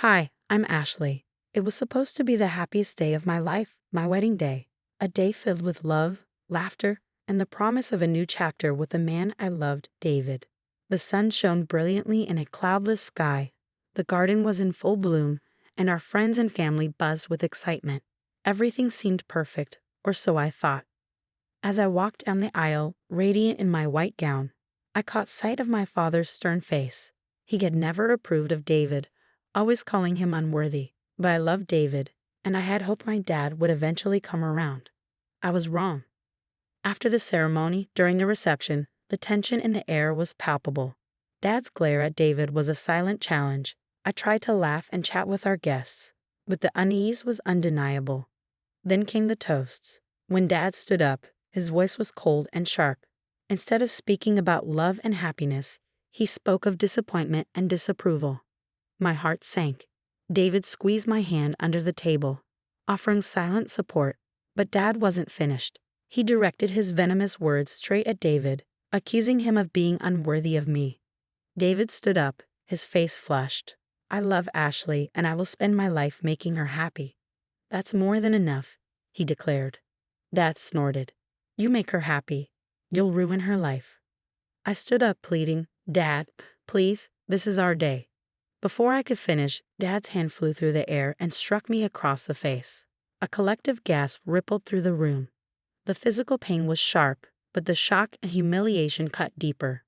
Hi, I'm Ashley. It was supposed to be the happiest day of my life, my wedding day. A day filled with love, laughter, and the promise of a new chapter with the man I loved, David. The sun shone brilliantly in a cloudless sky. The garden was in full bloom, and our friends and family buzzed with excitement. Everything seemed perfect, or so I thought. As I walked down the aisle, radiant in my white gown, I caught sight of my father's stern face. He had never approved of David, always calling him unworthy. But I loved David, and I had hoped my dad would eventually come around. I was wrong. After the ceremony, during the reception, the tension in the air was palpable. Dad's glare at David was a silent challenge. I tried to laugh and chat with our guests, but the unease was undeniable. Then came the toasts. When Dad stood up, his voice was cold and sharp. Instead of speaking about love and happiness, he spoke of disappointment and disapproval. My heart sank. David squeezed my hand under the table, offering silent support, but Dad wasn't finished. He directed his venomous words straight at David, accusing him of being unworthy of me. David stood up, his face flushed. "I love Ashley, and I will spend my life making her happy." "That's more than enough," he declared. Dad snorted. "You make her happy. You'll ruin her life." I stood up pleading, "Dad, please, this is our day." Before I could finish, Dad's hand flew through the air and struck me across the face. A collective gasp rippled through the room. The physical pain was sharp, but the shock and humiliation cut deeper.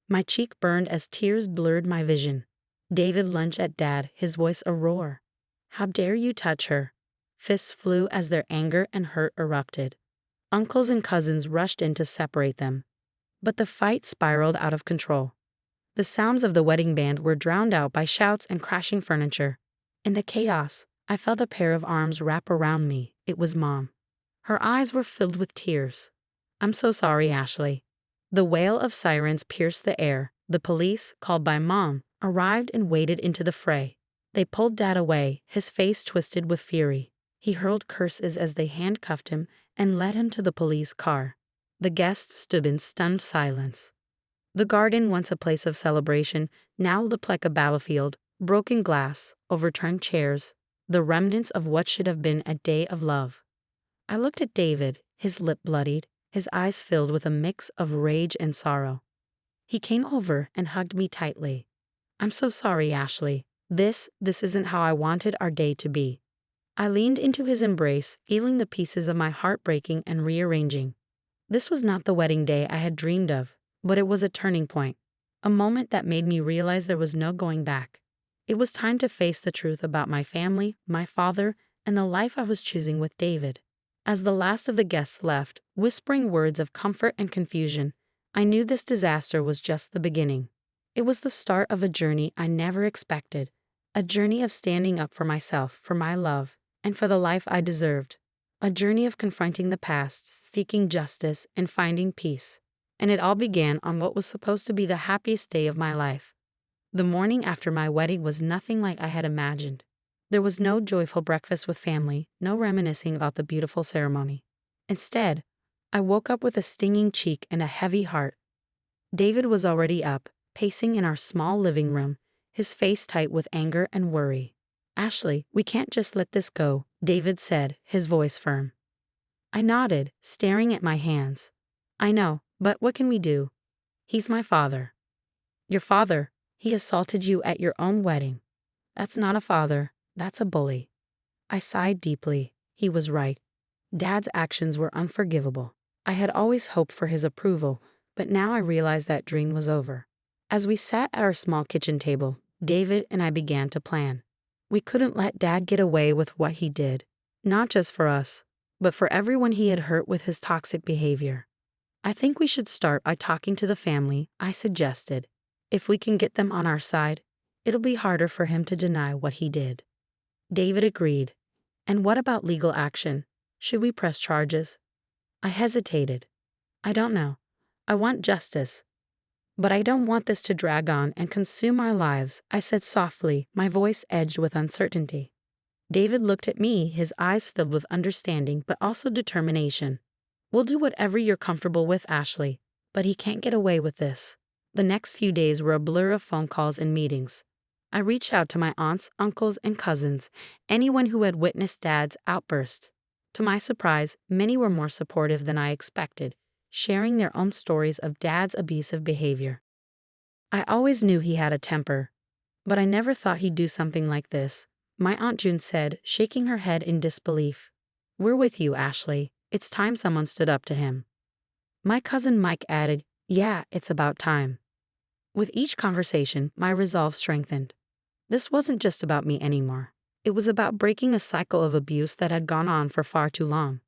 My cheek burned as tears blurred my vision. David lunged at Dad, his voice a roar. "How dare you touch her?" Fists flew as their anger and hurt erupted. Uncles and cousins rushed in to separate them. But the fight spiraled out of control. The sounds of the wedding band were drowned out by shouts and crashing furniture. In the chaos, I felt a pair of arms wrap around me. It was Mom. Her eyes were filled with tears. "I'm so sorry, Ashley." The wail of sirens pierced the air. The police, called by Mom, arrived and waded into the fray. They pulled Dad away, his face twisted with fury. He hurled curses as they handcuffed him and led him to the police car. The guests stood in stunned silence. The garden, once a place of celebration, now looked like a battlefield. Broken glass, overturned chairs, the remnants of what should have been a day of love. I looked at David, his lip bloodied, his eyes filled with a mix of rage and sorrow. He came over and hugged me tightly. "I'm so sorry, Ashley. This isn't how I wanted our day to be." I leaned into his embrace, feeling the pieces of my heart breaking and rearranging. This was not the wedding day I had dreamed of. But it was a turning point, a moment that made me realize there was no going back. It was time to face the truth about my family, my father, and the life I was choosing with David. As the last of the guests left, whispering words of comfort and confusion, I knew this disaster was just the beginning. It was the start of a journey I never expected, a journey of standing up for myself, for my love, and for the life I deserved. A journey of confronting the past, seeking justice, and finding peace. And it all began on what was supposed to be the happiest day of my life. The morning after my wedding was nothing like I had imagined. There was no joyful breakfast with family, no reminiscing about the beautiful ceremony. Instead, I woke up with a stinging cheek and a heavy heart. David was already up, pacing in our small living room, his face tight with anger and worry. "Ashley, we can't just let this go," David said, his voice firm. I nodded, staring at my hands. "I know. But what can we do? He's my father." "Your father? He assaulted you at your own wedding." "That's not a father. That's a bully." I sighed deeply. He was right. Dad's actions were unforgivable. I had always hoped for his approval, but now I realized that dream was over. As we sat at our small kitchen table, David and I began to plan. We couldn't let Dad get away with what he did, not just for us, but for everyone he had hurt with his toxic behavior. "I think we should start by talking to the family," I suggested. "If we can get them on our side, it'll be harder for him to deny what he did." David agreed. "And what about legal action? Should we press charges?" I hesitated. "I don't know. I want justice. But I don't want this to drag on and consume our lives," I said softly, my voice edged with uncertainty. David looked at me, his eyes filled with understanding but also determination. "We'll do whatever you're comfortable with, Ashley, but he can't get away with this." The next few days were a blur of phone calls and meetings. I reached out to my aunts, uncles, and cousins, anyone who had witnessed Dad's outburst. To my surprise, many were more supportive than I expected, sharing their own stories of Dad's abusive behavior. I always knew he had a temper, but I never thought he'd do something like this, my Aunt June said, shaking her head in disbelief. We're with you, Ashley. It's time someone stood up to him. My cousin Mike added, yeah, it's about time. With each conversation, my resolve strengthened. This wasn't just about me anymore. It was about breaking a cycle of abuse that had gone on for far too long.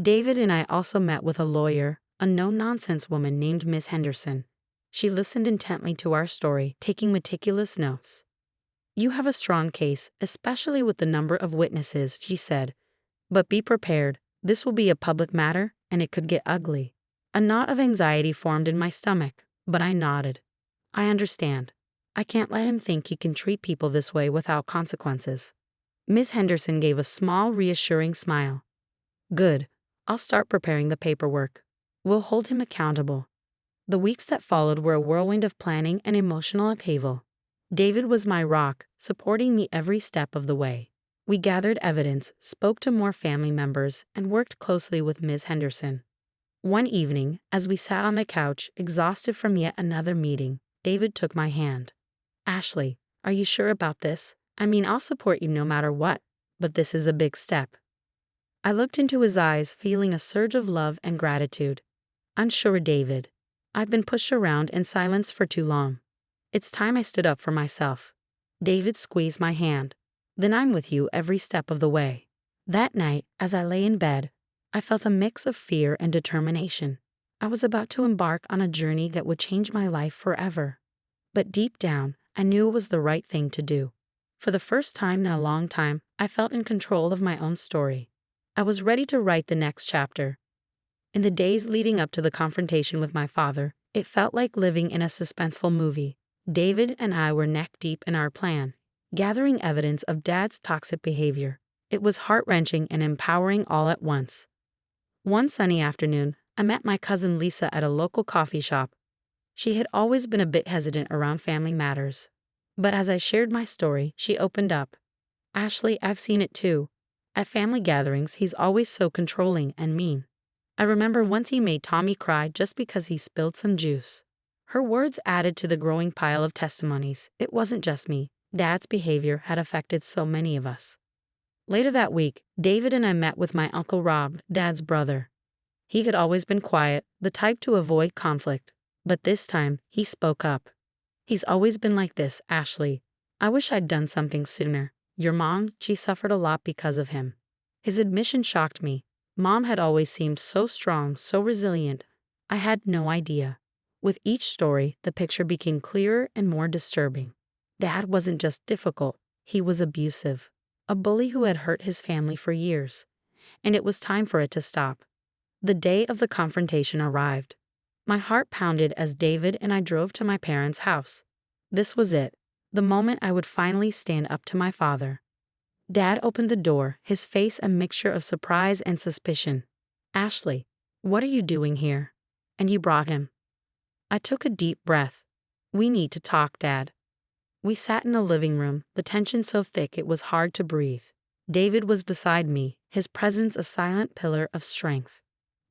David and I also met with a lawyer, a no-nonsense woman named Miss Henderson. She listened intently to our story, taking meticulous notes. You have a strong case, especially with the number of witnesses, she said. But be prepared, this will be a public matter, and it could get ugly. A knot of anxiety formed in my stomach, but I nodded. I understand. I can't let him think he can treat people this way without consequences. Miss Henderson gave a small, reassuring smile. Good. I'll start preparing the paperwork. We'll hold him accountable. The weeks that followed were a whirlwind of planning and emotional upheaval. David was my rock, supporting me every step of the way. We gathered evidence, spoke to more family members, and worked closely with Ms. Henderson. One evening, as we sat on the couch, exhausted from yet another meeting, David took my hand. Ashley, are you sure about this? I mean, I'll support you no matter what, but this is a big step. I looked into his eyes, feeling a surge of love and gratitude. Unsure, David. I've been pushed around in silence for too long. It's time I stood up for myself. David squeezed my hand. Then I'm with you every step of the way. That night, as I lay in bed, I felt a mix of fear and determination. I was about to embark on a journey that would change my life forever. But deep down, I knew it was the right thing to do. For the first time in a long time, I felt in control of my own story. I was ready to write the next chapter. In the days leading up to the confrontation with my father, it felt like living in a suspenseful movie. David and I were neck deep in our plan, gathering evidence of Dad's toxic behavior. It was heart-wrenching and empowering all at once. One sunny afternoon, I met my cousin Lisa at a local coffee shop. She had always been a bit hesitant around family matters. But as I shared my story, she opened up. Ashley, I've seen it too. At family gatherings, he's always so controlling and mean. I remember once he made Tommy cry just because he spilled some juice. Her words added to the growing pile of testimonies. It wasn't just me. Dad's behavior had affected so many of us. Later that week, David and I met with my Uncle Rob, Dad's brother. He had always been quiet, the type to avoid conflict. But this time, he spoke up. He's always been like this, Ashley. I wish I'd done something sooner. Your mom, she suffered a lot because of him. His admission shocked me. Mom had always seemed so strong, so resilient. I had no idea. With each story, the picture became clearer and more disturbing. Dad wasn't just difficult, he was abusive. A bully who had hurt his family for years. And it was time for it to stop. The day of the confrontation arrived. My heart pounded as David and I drove to my parents' house. This was it, the moment I would finally stand up to my father. Dad opened the door, his face a mixture of surprise and suspicion. Ashley, what are you doing here? And you brought him. I took a deep breath. We need to talk, Dad. We sat in the living room, the tension so thick it was hard to breathe. David was beside me, his presence a silent pillar of strength.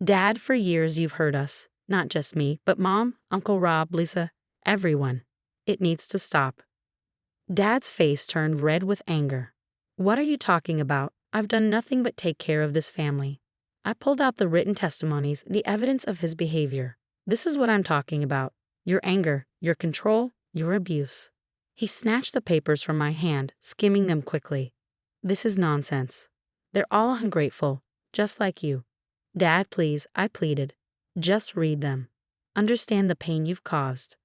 Dad, for years you've hurt us. Not just me, but Mom, Uncle Rob, Lisa, everyone. It needs to stop. Dad's face turned red with anger. What are you talking about? I've done nothing but take care of this family. I pulled out the written testimonies, the evidence of his behavior. This is what I'm talking about. Your anger, your control, your abuse. He snatched the papers from my hand, skimming them quickly. This is nonsense. They're all ungrateful, just like you. Dad, please, I pleaded. Just read them. Understand the pain you've caused.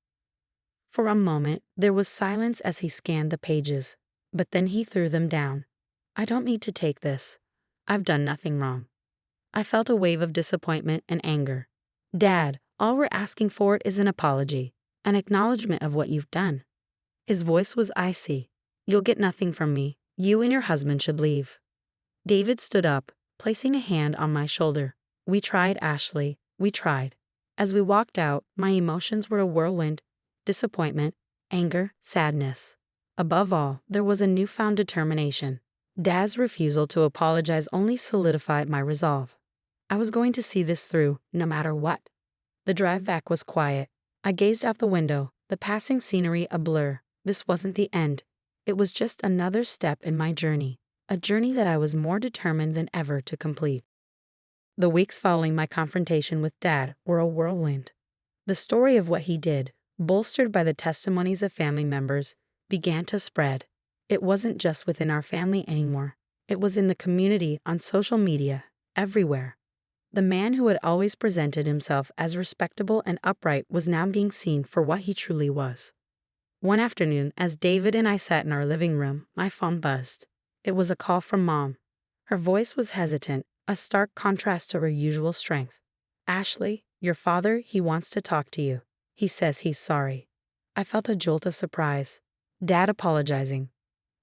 For a moment, there was silence as he scanned the pages, but then he threw them down. I don't need to take this. I've done nothing wrong. I felt a wave of disappointment and anger. Dad, all we're asking for is an apology, an acknowledgement of what you've done. His voice was icy. You'll get nothing from me. You and your husband should leave. David stood up, placing a hand on my shoulder. We tried, Ashley. We tried. As we walked out, my emotions were a whirlwind. Disappointment, anger, sadness. Above all, there was a newfound determination. Dad's refusal to apologize only solidified my resolve. I was going to see this through, no matter what. The drive back was quiet. I gazed out the window, the passing scenery a blur. This wasn't the end. It was just another step in my journey, a journey that I was more determined than ever to complete. The weeks following my confrontation with Dad were a whirlwind. The story of what he did, bolstered by the testimonies of family members, began to spread. It wasn't just within our family anymore. It was in the community, on social media, everywhere. The man who had always presented himself as respectable and upright was now being seen for what he truly was. One afternoon, as David and I sat in our living room, my phone buzzed. It was a call from Mom. Her voice was hesitant, a stark contrast to her usual strength. "Ashley, your father, he wants to talk to you. He says he's sorry." I felt a jolt of surprise. Dad apologizing.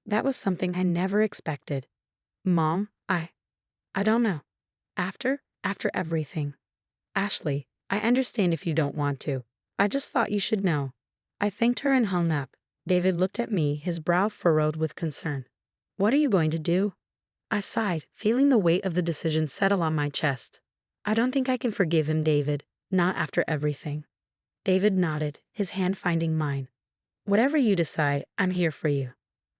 That was something I never expected. "Mom, I don't know. After everything. Ashley, I understand if you don't want to. I just thought you should know." I thanked her and hung up. David looked at me, his brow furrowed with concern. "What are you going to do?" I sighed, feeling the weight of the decision settle on my chest. "I don't think I can forgive him, David. Not after everything." David nodded, his hand finding mine. "Whatever you decide, I'm here for you."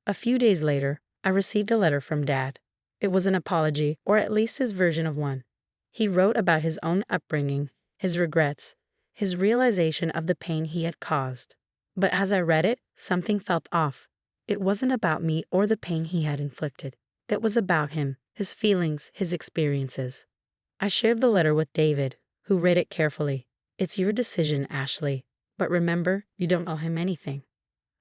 A few days later, I received a letter from Dad. It was an apology, or at least his version of one. He wrote about his own upbringing, his regrets, his realization of the pain he had caused. But as I read it, something felt off. It wasn't about me or the pain he had inflicted. It was about him, his feelings, his experiences. I shared the letter with David, who read it carefully. "It's your decision, Ashley. But remember, you don't owe him anything."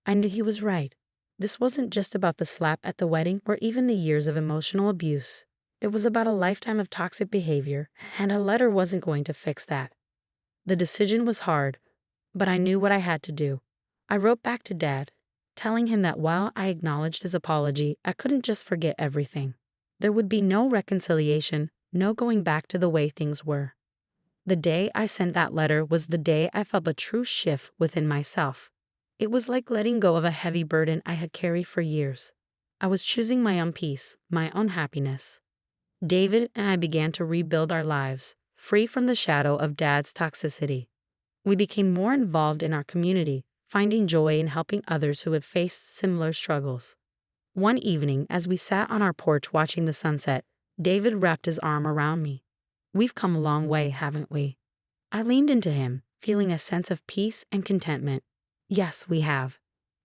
I knew he was right. This wasn't just about the slap at the wedding or even the years of emotional abuse. It was about a lifetime of toxic behavior, and a letter wasn't going to fix that. The decision was hard, but I knew what I had to do. I wrote back to Dad, telling him that while I acknowledged his apology, I couldn't just forget everything. There would be no reconciliation, no going back to the way things were. The day I sent that letter was the day I felt a true shift within myself. It was like letting go of a heavy burden I had carried for years. I was choosing my own peace, my own happiness. David and I began to rebuild our lives, free from the shadow of Dad's toxicity. We became more involved in our community, finding joy in helping others who had faced similar struggles. One evening, as we sat on our porch watching the sunset, David wrapped his arm around me. "We've come a long way, haven't we?" I leaned into him, feeling a sense of peace and contentment. "Yes, we have.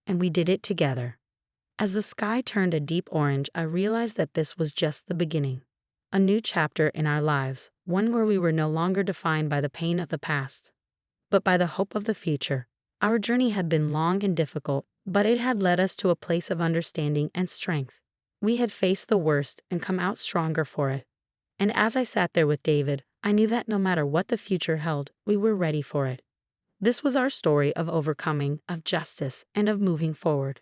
And we did it together." As the sky turned a deep orange, I realized that this was just the beginning. A new chapter in our lives, one where we were no longer defined by the pain of the past, but by the hope of the future. Our journey had been long and difficult, but it had led us to a place of understanding and strength. We had faced the worst and come out stronger for it. And as I sat there with David, I knew that no matter what the future held, we were ready for it. This was our story of overcoming, of justice, and of moving forward.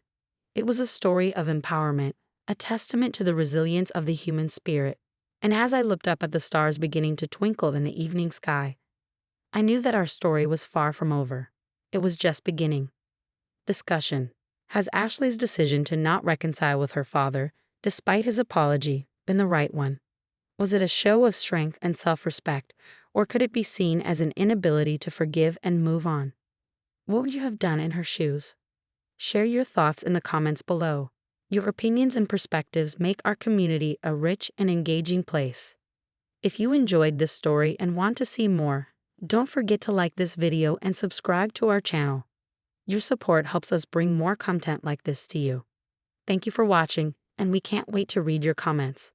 It was a story of empowerment, a testament to the resilience of the human spirit. And as I looked up at the stars beginning to twinkle in the evening sky, I knew that our story was far from over. It was just beginning. Discussion. Has Ashley's decision to not reconcile with her father, despite his apology, been the right one? Was it a show of strength and self-respect, or could it be seen as an inability to forgive and move on? What would you have done in her shoes? Share your thoughts in the comments below. Your opinions and perspectives make our community a rich and engaging place. If you enjoyed this story and want to see more, don't forget to like this video and subscribe to our channel. Your support helps us bring more content like this to you. Thank you for watching, and we can't wait to read your comments.